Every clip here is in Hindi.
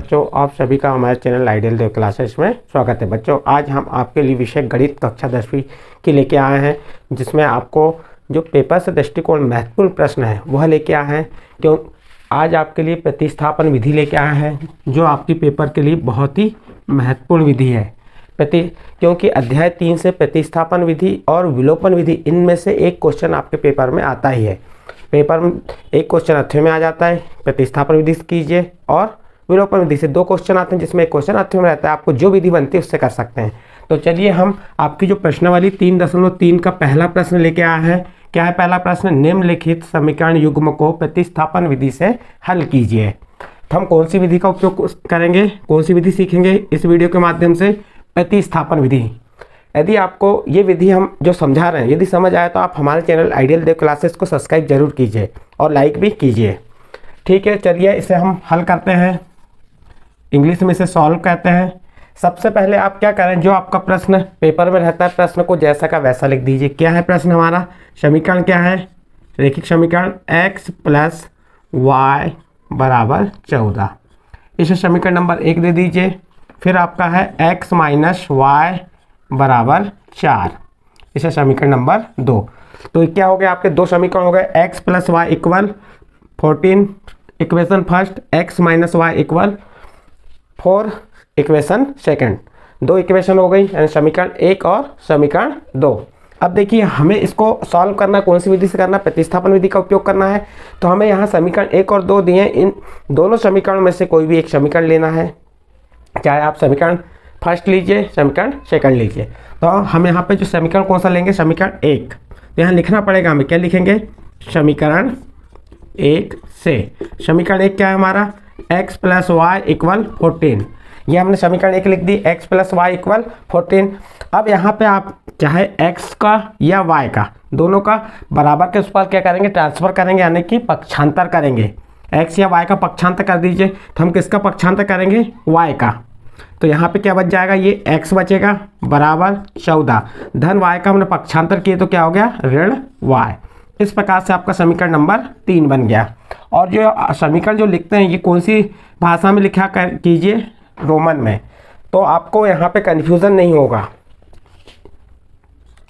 बच्चों, आप सभी का हमारे चैनल आइडियल देव क्लासेस में स्वागत है। बच्चों, आज हम आपके लिए विषय गणित कक्षा 10वीं की लेके आए हैं, जिसमें आपको जो पेपर से दृष्टिकोण महत्वपूर्ण प्रश्न है वह लेके आए हैं। क्यों आज आपके लिए प्रतिस्थापन विधि लेके आए हैं, जो आपकी पेपर के लिए बहुत ही महत्वपूर्ण विधि है। क्योंकि अध्याय 3 से प्रतिस्थापन विधि और विलोपन विधि, इनमें से एक क्वेश्चन आपके पेपर में आता ही है। पेपर में एक क्वेश्चन अथ्य में आ जाता है, प्रतिस्थापन विधि से कीजिए, और विलोपन विधि से 2 क्वेश्चन आते हैं, जिसमें एक क्वेश्चन अथ्य में रहता है। आपको जो विधि बनती है उससे कर सकते हैं। तो चलिए हम आपकी जो प्रश्नावली 3.3 का पहला प्रश्न लेके आए हैं। क्या है पहला प्रश्न? निम्नलिखित समीकरण युग्म को प्रतिस्थापन विधि से हल कीजिए। तो हम कौन सी विधि का उपयोग करेंगे, कौन सी विधि सीखेंगे इस वीडियो के माध्यम से? प्रतिस्थापन विधि। यदि आपको ये विधि हम जो समझा रहे हैं यदि समझ आए तो आप हमारे चैनल आइडियल देव क्लासेस को सब्सक्राइब जरूर कीजिए और लाइक भी कीजिए। ठीक है, चलिए इसे हम हल करते हैं। इंग्लिश में इसे सॉल्व कहते हैं। सबसे पहले आप क्या करें, जो आपका प्रश्न पेपर में रहता है प्रश्न को जैसा का वैसा लिख दीजिए। क्या है प्रश्न हमारा? समीकरण क्या है? रैखिक समीकरण x + y = 14। इसे समीकरण नंबर 1 दे दीजिए। फिर आपका है x - y = 4। इसे समीकरण नंबर 2। तो क्या हो गया? आपके 2 समीकरण हो गए। x + y = 14 equation first, x - y = 4 equation second. 2 equation हो गई, यानी समीकरण 1 और समीकरण 2। अब देखिए हमें इसको सॉल्व करना कौन सी विधि से करना? प्रतिस्थापन विधि का उपयोग करना है। तो हमें यहाँ समीकरण 1 और 2 दिए, इन दोनों समीकरणों में से कोई भी एक समीकरण लेना है। चाहे आप समीकरण फर्स्ट लीजिए, समीकरण सेकंड लीजिए। तो हम यहाँ पे जो समीकरण कौन सा लेंगे? समीकरण 1। तो यहाँ लिखना पड़ेगा हमें। क्या लिखेंगे? समीकरण 1 से। समीकरण 1 क्या है हमारा? x + y = 14। ये हमने समीकरण 1 लिख दी, x + y = 14। अब यहाँ पे आप चाहे x का या y का, दोनों का बराबर के उस पर क्या करेंगे? ट्रांसफर करेंगे, यानी कि पक्षांतर करेंगे। x या y का पक्षांतर कर दीजिए। तो हम किसका पक्षांतर करेंगे? y का। तो यहाँ पे क्या बच जाएगा? ये x बचेगा बराबर 14, धन y का हमने पक्षांतर किए तो क्या हो गया? ऋण y। इस प्रकार से आपका समीकरण नंबर 3 बन गया। और जो समीकरण जो लिखते हैं ये कौन सी भाषा में लिखा कीजिए? रोमन में। तो आपको यहाँ पे कन्फ्यूज़न नहीं होगा।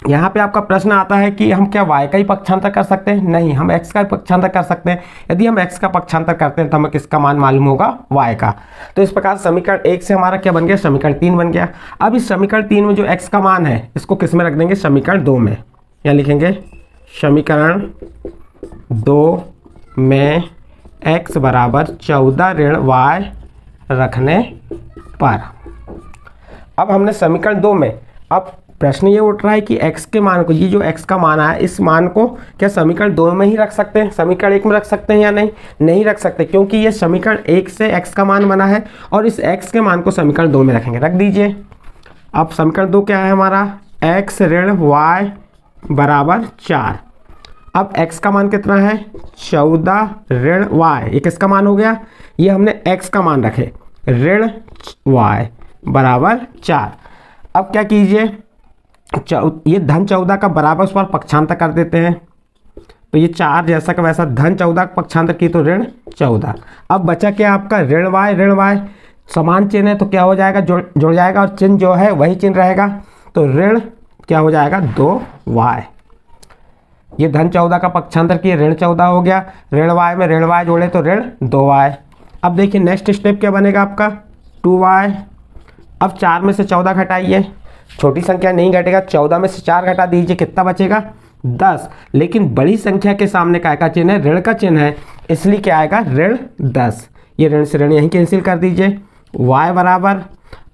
यहाँ पे आपका प्रश्न आता है कि हम क्या y का ही पक्षांतर कर सकते हैं? नहीं, हम x का ही पक्षांतर कर सकते हैं। यदि हम x का पक्षांतर करते हैं तो हमें किसका मान मालूम होगा? y का। तो इस प्रकार समीकरण 1 से हमारा क्या बन गया? समीकरण 3 बन गया। अब इस समीकरण 3 में जो x का मान है इसको किस में रख देंगे? समीकरण 2 में। या लिखेंगे समीकरण 2 में x = 14 ऋण y रखने पर। अब हमने समीकरण 2 में, अब प्रश्न ये उठ रहा है कि x के मान को, ये जो x का मान आया इस मान को क्या समीकरण 2 में ही रख सकते हैं? समीकरण 1 में रख सकते हैं या नहीं? नहीं रख सकते, क्योंकि ये समीकरण 1 से x का मान बना है और इस x के मान को समीकरण 2 में रखेंगे। रख दीजिए। अब समीकरण 2 क्या है हमारा? x ऋण y = 4। अब x का मान कितना है? 14 ऋण y। ये किसका मान हो गया? ये हमने x का मान रखे, ऋण y = 4। अब क्या कीजिए? ये धन 14 का बराबर उस पर पक्षांतर कर देते हैं। तो ये 4 जैसा का वैसा, धन 14 का पक्षांतर किए तो ऋण 14। अब बचा क्या आपका? ऋण y समान चिन्ह है तो क्या हो जाएगा? जुड़ जाएगा, और चिन्ह जो है वही चिन्ह रहेगा। तो ऋण क्या हो जाएगा? 2y। ये धन 14 का पक्षांतर किए, ऋण 14 हो गया। ऋण y में ऋण y जोड़े तो ऋण 2y। अब देखिए नेक्स्ट स्टेप क्या बनेगा आपका? 2y। अब 4 में से 14 घटाइए, छोटी संख्या नहीं घटेगा। 14 में से 4 घटा दीजिए, कितना बचेगा? 10। लेकिन बड़ी संख्या के सामने काय का चिन्ह है? ऋण का चिन्ह है, इसलिए क्या आएगा? ऋण 10। ये ऋण से ऋण यहीं कैंसिल कर दीजिए। y बराबर,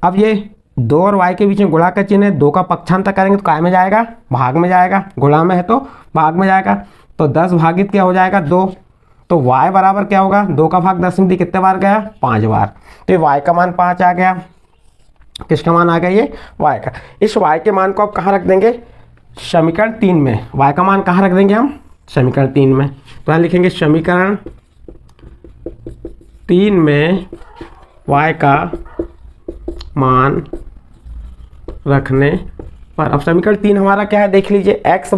अब ये 2 और y के बीच में गुणा का चिन्ह है, 2 का पक्षांतर करेंगे तो काय में जाएगा? भाग में जाएगा। गुणा में है तो भाग में जाएगा। तो 10 भागित क्या हो जाएगा? 2। तो y बराबर क्या होगा? 2 का भाग 10 में दी कितने बार गया? 5 बार। तो ये y का मान 5 आ गया। किसका मान आ गया? ये y का। इस y के मान को आप कहाँ रख देंगे? समीकरण 3 में। y का मान कहाँ रख देंगे हम? समीकरण 3 में। तो यहाँ लिखेंगे समीकरण 3 में y का मान रखने पर। अब समीकरण 3 हमारा क्या है? देख लीजिए। x =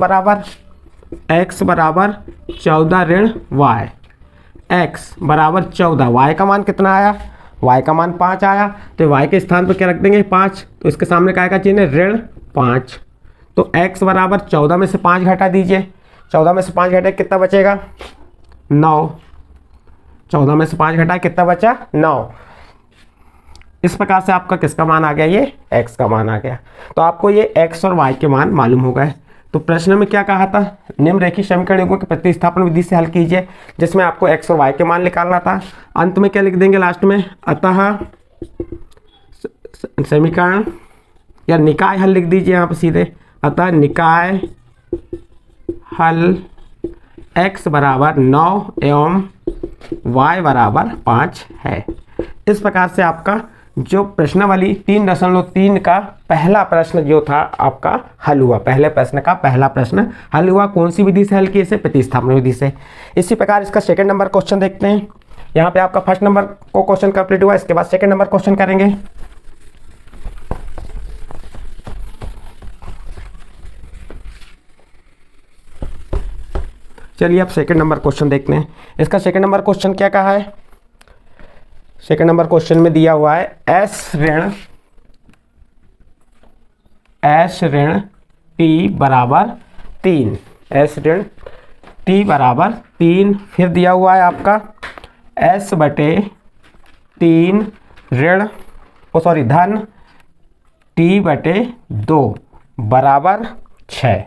14 ऋण y। x = 14, y का मान कितना आया? y का मान 5 आया तो y के स्थान पर क्या रख देंगे 5, तो इसके सामने क्या का चिन्ह है ऋण 5। तो x बराबर 14 में से 5 घटा दीजिए, 14 में से 5 घटे कितना बचेगा 9, 14 में से 5 घटा कितना बचा 9। इस प्रकार से आपका किसका मान आ गया, ये x का मान आ गया। तो आपको ये x और y के मान मालूम हो गए। तो प्रश्न में क्या कहा था, निम्नरेखीय समीकरणों के प्रतिस्थापन विधि से हल कीजिए, जिसमें आपको x और y के मान निकालना था। अंत में क्या लिख देंगे लास्ट में, अतः समीकरण या निकाय हल लिख दीजिए यहाँ पर सीधे, अतः निकाय हल x बराबर 9 एवं y बराबर 5 है। इस प्रकार से आपका जो प्रश्नावली 3.3 का पहला प्रश्न जो था आपका हल हुआ, पहले प्रश्न का पहला प्रश्न हल हुआ। कौन सी विधि से हल किए, से प्रतिस्थापन विधि से। इसी प्रकार इसका सेकंड नंबर क्वेश्चन देखते हैं। यहाँ पे आपका फर्स्ट नंबर को क्वेश्चन कंप्लीट हुआ, इसके बाद सेकंड नंबर क्वेश्चन करेंगे। चलिए अब सेकंड नंबर क्वेश्चन देखते हैं। इसका सेकंड नंबर क्वेश्चन क्या कहा है, सेकंड नंबर क्वेश्चन में दिया हुआ है s ऋण t बराबर 3, s ऋण t बराबर 3। फिर दिया हुआ है आपका s बटे 3 ऋण धन t बटे 2 बराबर 6।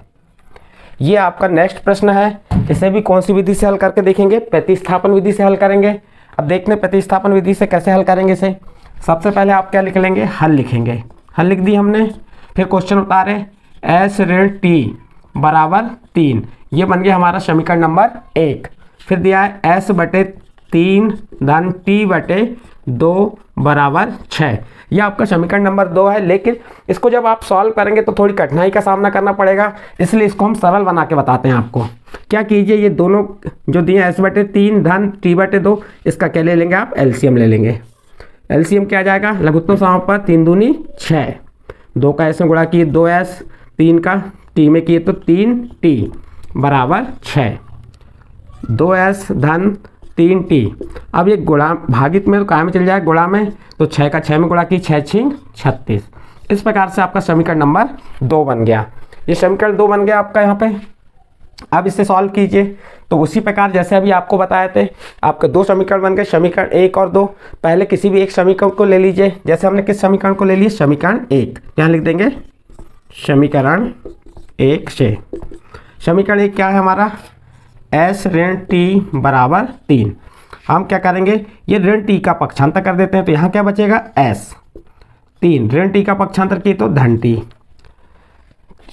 ये आपका नेक्स्ट प्रश्न है। इसे भी कौन सी विधि से हल करके देखेंगे, प्रतिस्थापन विधि से हल करेंगे। अब देखते हैं प्रतिस्थापन विधि से कैसे हल करेंगे इसे। सबसे पहले आप क्या लिख लेंगे, हल लिखेंगे। हल लिख दी हमने। फिर क्वेश्चन उतारे s ऋण t बराबर 3, ये बन गया हमारा समीकरण नंबर 1। फिर दिया है s बटे 3 धन t बटे 2 बराबर 6, यह आपका समीकरण नंबर 2 है। लेकिन इसको जब आप सॉल्व करेंगे तो थोड़ी कठिनाई का सामना करना पड़ेगा, इसलिए इसको हम सरल बना के बताते हैं आपको। क्या कीजिए, ये दोनों जो दिए s बटे 3 धन t बटे 2, इसका क्या ले लेंगे आप, एलसीएम ले लेंगे। एलसीएम क्या आ जाएगा, लघुत्तम समापन 3 दूनी 6, 2 का s में गुणा किए 2s, 3 का t में किए तो 3t बराबर 6, 2s धन 3t। अब ये गुणा भागित में तो काय में चल जाए गुणा में, तो 6 का 6 में गुणा की 6 6 36। इस प्रकार से आपका समीकरण नंबर 2 बन गया। ये समीकरण 2 बन गया आपका यहाँ पे। अब इसे सॉल्व कीजिए तो उसी प्रकार जैसे अभी आपको बताए थे, आपके 2 समीकरण बन गए, समीकरण 1 और 2। पहले किसी भी एक समीकरण को ले लीजिए। जैसे हमने किस समीकरण को ले लिया, समीकरण 1, यहाँ लिख देंगे समीकरण 1 से। समीकरण 1 क्या है हमारा, s ऋण t बराबर 3। हम क्या करेंगे, ये ऋण t का पक्षांतर कर देते हैं, तो यहाँ क्या बचेगा s, 3 ऋण t का पक्षांतर किए तो धन t।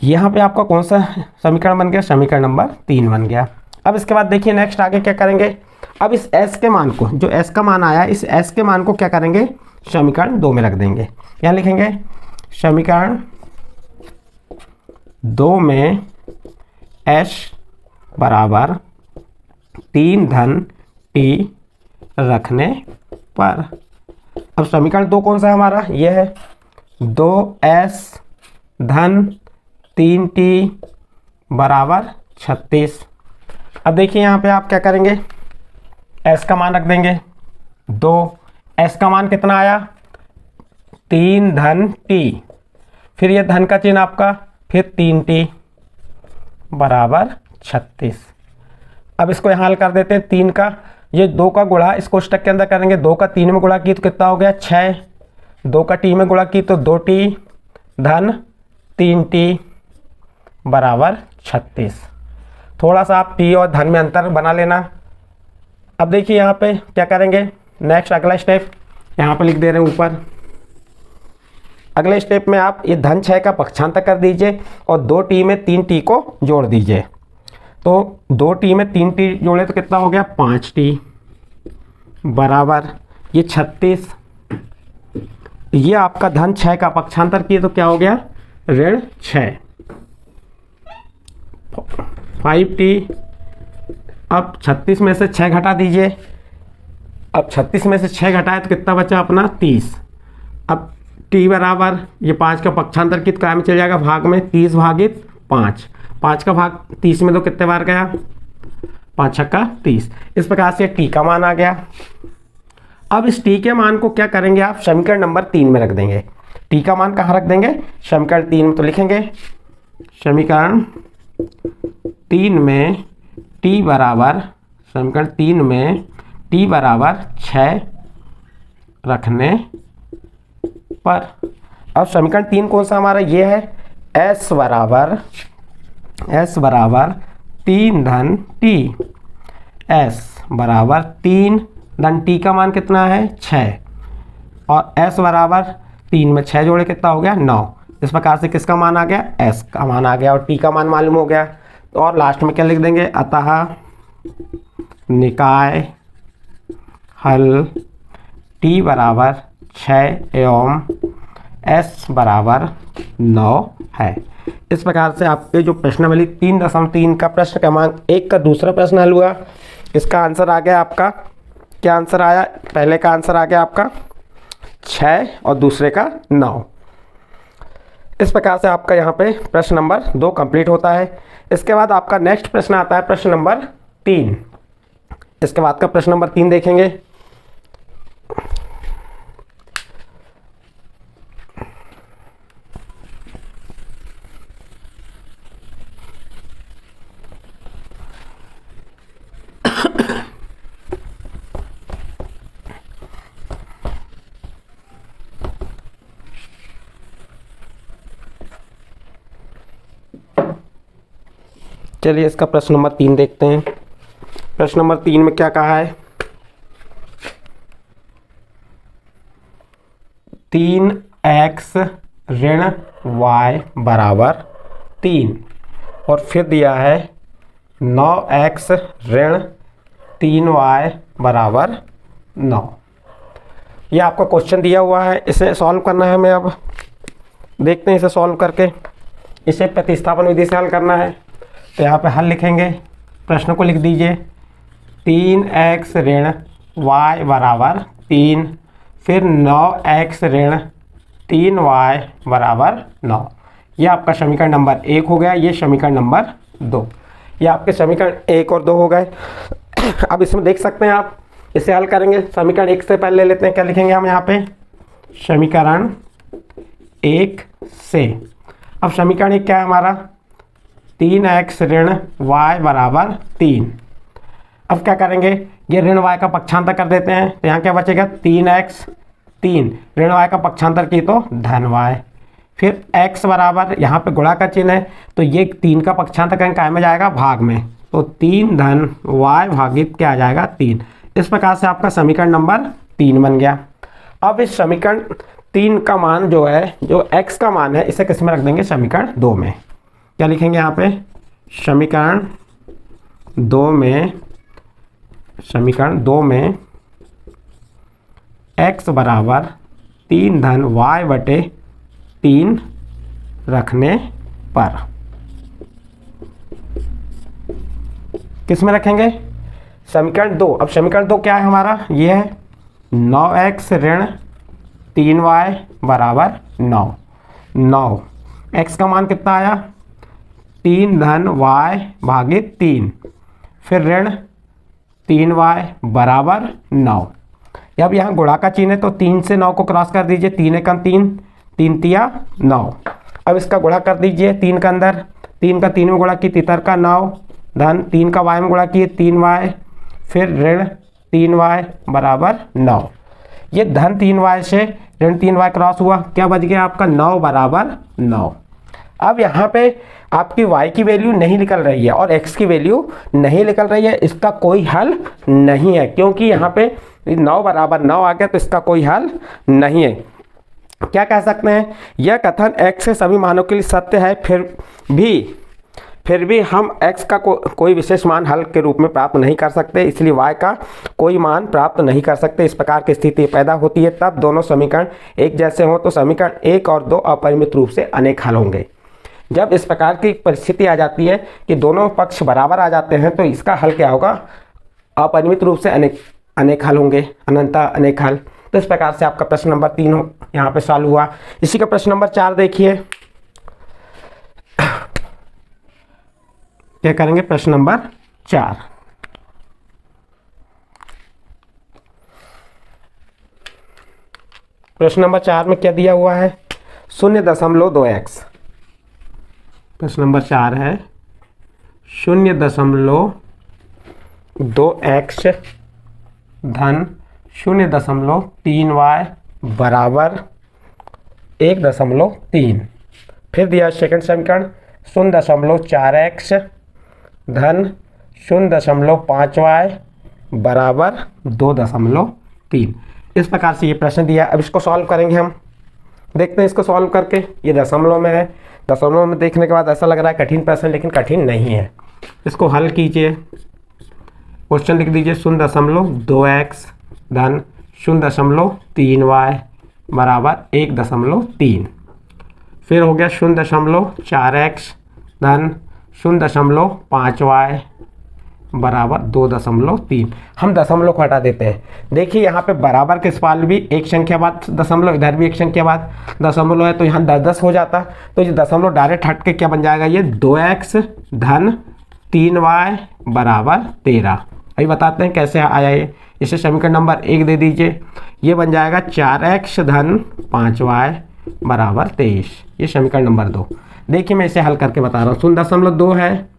यहाँ पे आपका कौन सा समीकरण बन गया, समीकरण नंबर 3 बन गया। अब इसके बाद देखिए नेक्स्ट आगे क्या करेंगे। अब इस s के मान को, जो s का मान आया, इस s के मान को क्या करेंगे, समीकरण 2 में रख देंगे। यहाँ लिखेंगे समीकरण 2 में s बराबर 3 धन t रखने पर। अब समीकरण 2 कौन सा है हमारा, ये है 2s धन 3t बराबर 36। अब देखिए यहाँ पे आप क्या करेंगे, s का मान रख देंगे 2, s का मान कितना आया 3 धन t, फिर ये धन का चिन्ह आपका, फिर 3t बराबर 36। अब इसको यहाँ हल कर देते हैं। 3 का ये 2 का गुणा इस कोष्टक के अंदर करेंगे, 2 का 3 में गुणा की तो कितना हो गया 6, 2 का t में गुणा की तो 2t धन 3t बराबर 36। थोड़ा सा आप t और धन में अंतर बना लेना। अब देखिए यहाँ पे क्या करेंगे, नेक्स्ट अगला स्टेप यहाँ पे लिख दे रहे हैं ऊपर। अगले स्टेप में आप ये धन 6 का पक्षांतर कर दीजिए और 2t में 3t को जोड़ दीजिए। तो 2t में 3t जोड़े तो कितना हो गया 5t बराबर ये 36। ये आपका धन 6 का पक्षांतर किए तो क्या हो गया ऋण 6, 5t। अब 36 में से 6 घटा दीजिए। अब 36 में से 6 घटाए तो कितना बचा अपना 30। अब t बराबर ये 5 का पक्षांतर कित काय में चल जाएगा भाग में, 30 भागित 5, 5 का भाग 30 में तो कितने बार गया 5 छक्का 30। इस प्रकार से t का मान आ गया। अब इस टी के मान को क्या करेंगे आप समीकरण नंबर 3 में रख देंगे। टी का मान कहाँ रख देंगे समीकरण 3 में, तो लिखेंगे समीकरण 3 में टी बराबर, समीकरण 3 में टी बराबर 6 रखने पर। अब समीकरण 3 कौन सा हमारा ये है, s बराबर 3 धन टी, s बराबर 3 धन टी का मान कितना है 6, और s बराबर 3 में 6 जोड़े कितना हो गया 9। इस प्रकार से किसका मान आ गया, s का मान आ गया और t का मान मालूम हो गया। तो और लास्ट में क्या लिख देंगे, अतः निकाय हल t बराबर 6 एवं s बराबर 9 है। इस प्रकार से आपके जो प्रश्नावली 3.3 का प्रश्न क्रमांक 1 का दूसरा प्रश्न हल हुआ। इसका आंसर आ गया आपका, क्या आंसर आया, पहले का आंसर आ गया आपका 6 और दूसरे का 9। इस प्रकार से आपका यहाँ पे प्रश्न नंबर 2 कंप्लीट होता है। इसके बाद आपका नेक्स्ट प्रश्न आता है प्रश्न नंबर 3। इसके बाद का प्रश्न नंबर 3 देखेंगे। चलिए इसका प्रश्न नंबर 3 देखते हैं। प्रश्न नंबर 3 में क्या कहा है, 3x ऋण y बराबर 3 और फिर दिया है 9x ऋण 3y बराबर 9। ये आपका क्वेश्चन दिया हुआ है, इसे सॉल्व करना है हमें। अब देखते हैं इसे सॉल्व करके, इसे प्रतिस्थापन विधि से हल करना है। तो यहाँ पे हल लिखेंगे, प्रश्न को लिख दीजिए 3x ऋण y बराबर 3, फिर 9x ऋण 3y बराबर 9। यह आपका समीकरण नंबर 1 हो गया, ये समीकरण नंबर 2। ये आपके समीकरण 1 और 2 हो गए। अब इसमें देख सकते हैं आप, इसे हल करेंगे। समीकरण 1 से पहले ले लेते हैं, क्या लिखेंगे हम यहाँ पे, समीकरण 1 से। अब समीकरण 1 क्या है हमारा, 3x ऋण y बराबर 3। अब क्या करेंगे, ये ऋण y का पक्षांतर कर देते हैं। तो यहाँ क्या बचेगा, 3x 3 ऋण y का पक्षांतर की तो धन y, फिर x बराबर, यहाँ पे गुणा का चिन्ह है तो ये 3 का पक्षांतर करेंगे काय में जाएगा, भाग में। तो 3 धन y भागित क्या आ जाएगा 3। इस प्रकार से आपका समीकरण नंबर 3 बन गया। अब इस समीकरण 3 का मान जो है, जो x का मान है, इसे किस में रख देंगे, समीकरण 2 में। क्या लिखेंगे यहाँ पे, समीकरण 2 में, समीकरण 2 में x बराबर 3 धन y बटे 3 रखने पर किस में रखेंगे, समीकरण 2। अब समीकरण 2 क्या है हमारा, ये है 9x ऋण 3y बराबर 9। 9 x का मान कितना आया, 3 धन y भागित 3, फिर ऋण 3y बराबर 9। अब यहाँ गुणा का चिन्ह है तो 3 से 9 को क्रॉस कर दीजिए, 3 एकम 3, 3 तिया 9। अब इसका गुणा कर दीजिए 3 का अंदर, 3 का 3 में गुणा की तितर का 9, धन 3 का y में गुणा किए 3y, फिर ऋण 3y बराबर 9। ये धन 3y से ऋण 3y क्रॉस हुआ, क्या बच गया आपका 9 बराबर 9। अब यहाँ पे आपकी y की वैल्यू नहीं निकल रही है और x की वैल्यू नहीं निकल रही है, इसका कोई हल नहीं है, क्योंकि यहाँ पे 9 बराबर 9 आ गया तो इसका कोई हल नहीं है। क्या कह सकते हैं, यह कथन x के सभी मानों के लिए सत्य है, फिर भी हम x का कोई विशेष मान हल के रूप में प्राप्त नहीं कर सकते, इसलिए y का कोई मान प्राप्त नहीं कर सकते। इस प्रकार की स्थिति पैदा होती है तब दोनों समीकरण एक जैसे हों तो समीकरण 1 और 2 अपरिमित रूप से अनेक हल होंगे। जब इस प्रकार की परिस्थिति आ जाती है कि दोनों पक्ष बराबर आ जाते हैं तो इसका हल क्या होगा, अपरिमित रूप से अनेक हल होंगे, अनंत अनेक हल। तो इस प्रकार से आपका प्रश्न नंबर 3 यहाँ पे सॉल्व हुआ। इसी का प्रश्न नंबर 4 देखिए, क्या करेंगे, प्रश्न नंबर 4। प्रश्न नंबर 4 में क्या दिया हुआ है? 0.2x। प्रश्न नंबर 4 है 0.2x धन 0.3y बराबर 1.3। फिर दिया सेकंड समीकरण 0.4x धन 0.5y बराबर 2.3। इस प्रकार से ये प्रश्न दिया। अब इसको सॉल्व करेंगे हम। देखते हैं इसको सॉल्व करके। ये दशमलव में है। दशमलव में देखने के बाद ऐसा लग रहा है कठिन प्रश्न, लेकिन कठिन नहीं है। इसको हल कीजिए। क्वेश्चन लिख दीजिए 0.2x धन 0.3y बराबर 1.3। फिर हो गया 0.4x धन 0.5y बराबर 2.3। हम दशमलव को हटा देते हैं। देखिए यहाँ पे बराबर के इस पाल भी एक संख्या बाद दशमलव, इधर भी एक संख्या बाद दशमलव है, तो यहाँ 10 हो जाता। तो ये दशमलव डायरेक्ट हट के क्या बन जाएगा? ये 2x धन 3y बराबर 13। अभी बताते हैं कैसे आया ये। इसे समीकरण नंबर 1 दे दीजिए। ये बन जाएगा 4x धन 5y बराबर 23। ये समीकरण नंबर 2। देखिए मैं इसे हल करके बता रहा हूँ। 0.2 है,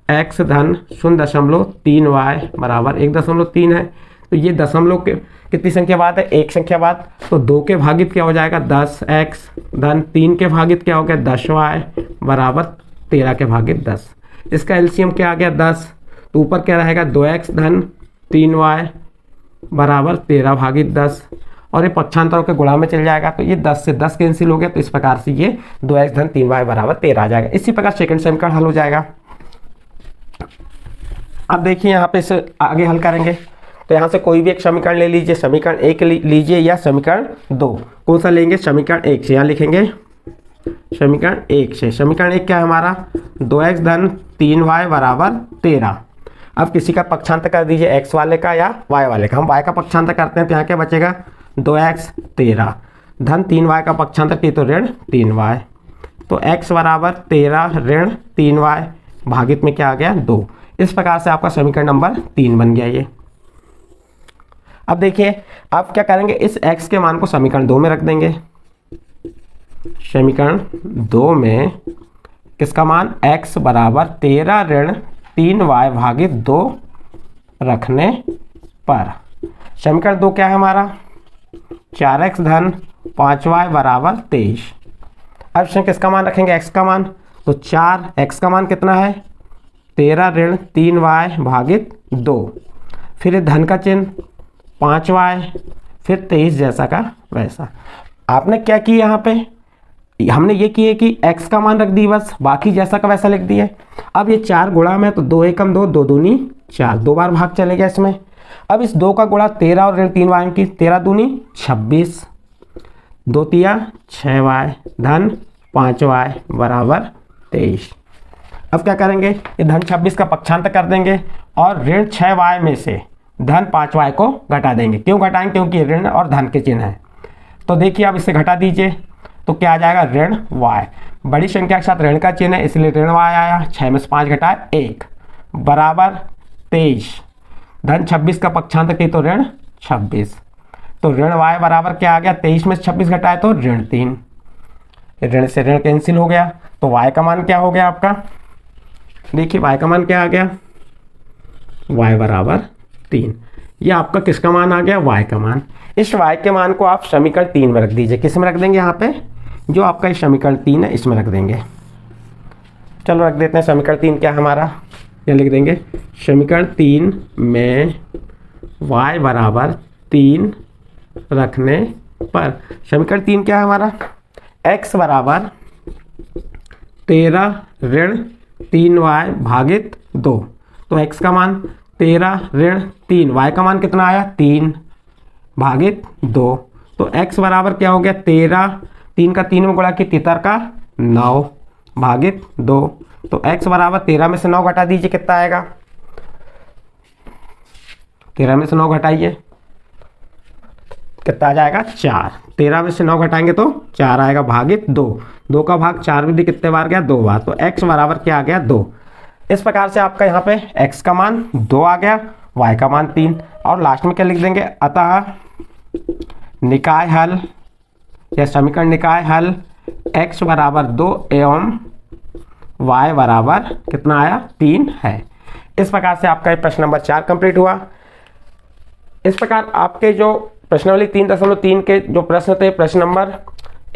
x धन 0.3y बराबर 1.3 है। तो ये दशमलव के कितनी संख्या बाद है? एक संख्या बाद। तो 2 के भागित क्या हो जाएगा? 10x धन 3 के भागित क्या हो गया? 10y बराबर 13 के भागित 10। इसका एलसीएम क्या आ गया? 10। तो ऊपर क्या रहेगा? 2x धन 3y बराबर 13 भागित 10, और ये पक्षांतरों के गुणा में चल जाएगा। तो ये 10 से 10 कैंसिल हो गया। तो इस प्रकार से ये 2x धन 3y बराबर 13 आ जाएगा। इसी प्रकार सेकंड समीकरण हल हो जाएगा। अब देखिए यहाँ पे इसे आगे हल करेंगे। तो यहाँ से कोई भी एक समीकरण ले लीजिए। समीकरण 1 लीजिए या समीकरण 2। कौन सा लेंगे? समीकरण 1 से। यहाँ लिखेंगे समीकरण 1 से। समीकरण 1 क्या है हमारा? 2x धन 3y बराबर 13। अब किसी का पक्षांतर कर दीजिए, x वाले का या y वाले का। हम y का पक्षांतर करते हैं तो यहाँ क्या बचेगा? 2x 13 धन 3y का पक्षांतर किए तो ऋण 3y। तो x बराबर 13 ऋण 3y भागित में क्या आ गया? 2। इस प्रकार से आपका समीकरण नंबर 3 बन गया ये। अब देखिए आप क्या करेंगे? इस x के मान को समीकरण 2 में रख देंगे। समीकरण 2 में किसका मान? x बराबर 13 ऋण 3y भागित 2 रखने पर समीकरण 2 क्या है हमारा? 4x धन 5y बराबर 23। अब इसमें किसका मान रखेंगे? x का मान। तो 4x का मान कितना है? 13 ऋण 3y भागित 2, फिर ये धन का चिन्ह 5y, फिर 23 जैसा का वैसा। आपने क्या किया यहाँ पे? हमने ये किए कि x का मान रख दी बस, बाकी जैसा का वैसा लिख दिए। अब ये 4 गुणा में तो 2 एकम 2, 2 दूनी 4, 2 बार भाग चले गया इसमें। अब इस 2 का गुणा 13 और ऋण 3y की, 13 दूनी 26, 2 तिया 6y धन 5y बराबर 23। अब क्या करेंगे? ये धन 26 का पक्षांतर कर देंगे और ऋण 6y में से धन 5y को घटा देंगे। क्यों घटाएंगे? क्योंकि ऋण और धन के चिन्ह है। तो देखिए अब इसे घटा दीजिए तो क्या आ जाएगा? ऋण y। बड़ी संख्या के साथ ऋण का चिन्ह है इसलिए ऋण y आया। 6 में से 5 घटाए 1 बराबर 23 धन 26 का पक्षांतर किए तो ऋण 26। तो ऋण y बराबर क्या आ गया? 23 में से 26 घटाए तो ऋण 3। ऋण से ऋण कैंसिल हो गया। तो y का मान क्या हो गया आपका? देखिए y का मान क्या आ गया? y बराबर 3। ये आपका किसका मान आ गया? y का मान। इस y के मान को आप समीकरण 3 में रख दीजिए। किस में रख देंगे? यहाँ पे जो आपका ये समीकरण 3 है इसमें रख देंगे। चलो रख देते हैं। समीकरण 3 क्या है हमारा? ये लिख देंगे समीकरण 3 में y बराबर 3 रखने पर समीकरण 3 क्या है हमारा? x बराबर 13 ऋण 3y भागित 2। तो x का मान 13 ऋण 3, y का मान कितना आया? 3 भागित 2। तो x बराबर क्या हो गया? 13, 3 का 3 में गुणा कि 73 का 9 भागित 2। तो x बराबर 13 में से 9 घटा दीजिए, कितना आएगा? 13 में से 9 घटाइए, कितना आ जाएगा? 4। 13 में से 9 घटाएंगे तो 4 आएगा भागित 2। 2 का भाग 4 विधि कितने बार गया? 2 बार। तो x बराबर क्या आ गया? 2। इस प्रकार से आपका यहाँ पे x का मान 2 आ गया, y का मान 3, और लास्ट में क्या लिख देंगे? अतः निकाय हल या समीकरण निकाय हल x बराबर 2 एवं y बराबर कितना आया 3 है। इस प्रकार से आपका प्रश्न नंबर 4 कंप्लीट हुआ। इस प्रकार आपके जो प्रश्नावली 3.3 के जो प्रश्न थे, प्रश्न नंबर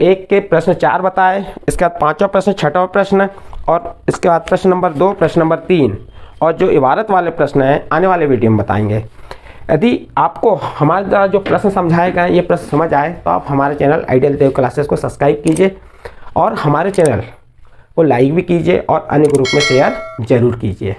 1 के प्रश्न 4 बताए, इसके बाद 5वां प्रश्न, 6वां प्रश्न और इसके बाद प्रश्न नंबर 2, प्रश्न नंबर 3 और जो इबारत वाले प्रश्न हैं आने वाले वीडियो में बताएंगे। यदि आपको हमारे द्वारा जो प्रश्न समझाए गए ये प्रश्न समझ आए तो आप हमारे चैनल आइडियल देव क्लासेस को सब्सक्राइब कीजिए और हमारे चैनल को लाइक भी कीजिए और अन्य ग्रुप में शेयर जरूर कीजिए।